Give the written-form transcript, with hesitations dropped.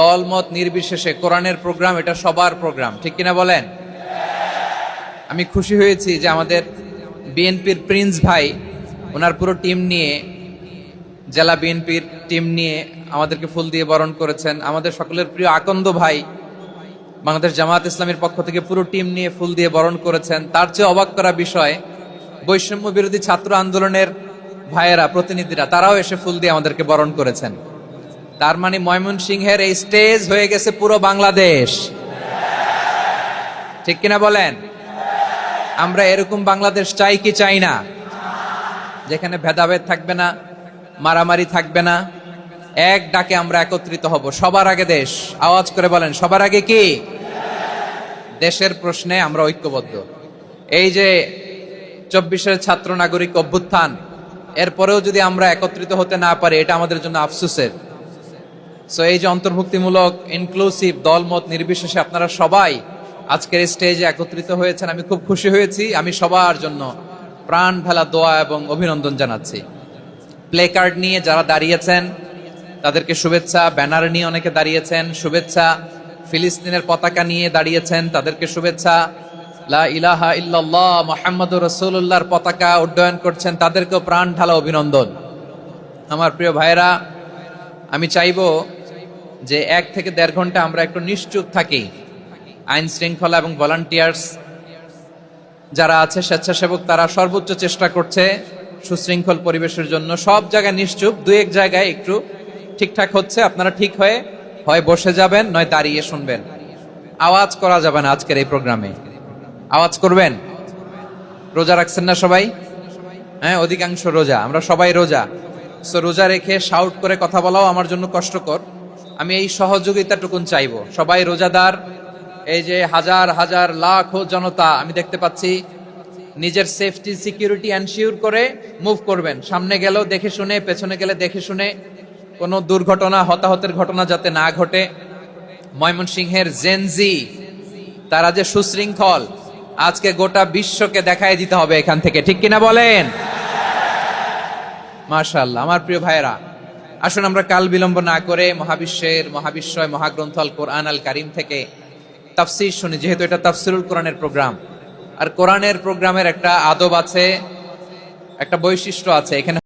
দল মত নির্বিশেষে কোরআনের প্রোগ্রাম, এটা সবার প্রোগ্রাম, ঠিক কিনা বলেন? আমি খুশি হয়েছি যে আমাদের বিএনপির প্রিন্স ভাই ওনার পুরো টিম নিয়ে, জেলা বিএনপির টিম নিয়ে আমাদেরকে ফুল দিয়ে বরণ করেছেন। আমাদের সকলের প্রিয় আকন্দ ভাই বাংলাদেশ জামাত ইসলামের পক্ষ থেকে পুরো টিম নিয়ে ফুল দিয়ে বরণ করেছেন। তার চেয়ে অবাক করা বিষয়, বৈষম্য বিরোধী ছাত্র আন্দোলনের ভাইয়েরা, প্রতিনিধিরা, তারাও এসে ফুল দিয়ে আমাদেরকে বরণ করেছেন। তার মানে ময়মনসিংহের এই স্টেজ হয়ে গেছে পুরো বাংলাদেশ, ঠিক কিনা বলেন? আমরা এরকম বাংলাদেশ চাই কি চাই না? যেখানে ভেদাভেদ থাকবে না, মারামারি থাকবে না, এক ডাকে আমরা একত্রিত হব। সবার আগে দেশ, আওয়াজ করে বলেন সবার আগে কি? দেশের প্রশ্নে আমরা ঐক্যবদ্ধ। এই যে 24-এর ছাত্র নাগরিক অভ্যুত্থান, এরপরেও যদি আমরা একত্রিত হতে না পারি, এটা আমাদের জন্য আফসোসের। সো এই যে অন্তর্ভুক্তিমূলক ইনক্লুসিভ দলমত নির্বিশেষে আপনারা সবাই আজকের স্টেজে একত্রিত হয়েছেন, আমি খুব খুশি হয়েছি। আমি সবার জন্য প্রাণ ঢালা দোয়া এবং অভিনন্দন জানাচ্ছি। প্লে কার্ড নিয়ে যারা দাঁড়িয়েছেন তাদেরকে শুভেচ্ছা, ব্যানার নিয়ে অনেকে দাঁড়িয়েছেন, শুভেচ্ছা। ফিলিস্তিনের পতাকা নিয়ে দাঁড়িয়েছেন, তাদেরকে শুভেচ্ছা। লা ইলাহা ইল্লাল্লাহ মুহাম্মাদুর রাসূলুল্লাহর পতাকা উড্ডয়ন করছেন, তাদেরকেও প্রাণ ঢালা অভিনন্দন। আমার প্রিয় ভাইয়েরা, আমি চাইবো যে 1 থেকে 1.5 ঘন্টা আমরা একটু নিশ্চুপ থাকি। আইন শৃঙ্খলা এবং ভলান্টিয়ার্স যারা আছে, স্বেচ্ছাসেবক, তারা সর্বোচ্চ চেষ্টা করছে সুশৃঙ্খল পরিবেশের জন্য। সব জায়গায় নিশ্চুপ, 2-1 জায়গায় একটু ঠিকঠাক হচ্ছে। আপনারা ঠিক হয়ে হয় বসে যাবেন, নয় দাঁড়িয়ে শুনবেন। আওয়াজ করা যাবে না আজকের এই প্রোগ্রামে। আওয়াজ করবেন? রোজা রাখছেন না সবাই? হ্যাঁ, অধিকাংশ রোজা, আমরা সবাই রোজা। সো রোজা রেখে শাউট করে কথা বলাও আমার জন্য কষ্টকর। আমি এই সহযোগিতাটুকুন চাইবো। সবাই রোজাদার, এই যে হাজার হাজার লাখ জনতা আমি দেখতে পাচ্ছি, নিজের সেফটি সিকিউরিটি এনশিওর করে মুভ করবেন। সামনে গেলেও দেখে শুনে, পেছনে গেলে দেখে শুনে, কোনো দুর্ঘটনা, হতাহতের ঘটনা যাতে না ঘটে। ময়মনসিংহের জেনজি তারা যে সুশৃঙ্খল, আজকে গোটা বিশ্বকে দেখাই দিতে হবে এখান থেকে, ঠিক কিনা বলেন? মাশাআল্লাহ। আমার প্রিয় ভাইয়েরা, আসুন আমরা কাল বিলম্ব না করে মহাবিশ্বয় মহাগ্রন্থ আল কোরআন আল কারীম থেকে তাফসীর শুনি, যেহেতু এটা তাফসীরুল কোরআনের প্রোগ্রাম। আর কোরআনের প্রোগ্রামের একটা আদব আছে, একটা বৈশিষ্ট্য আছে। এখানে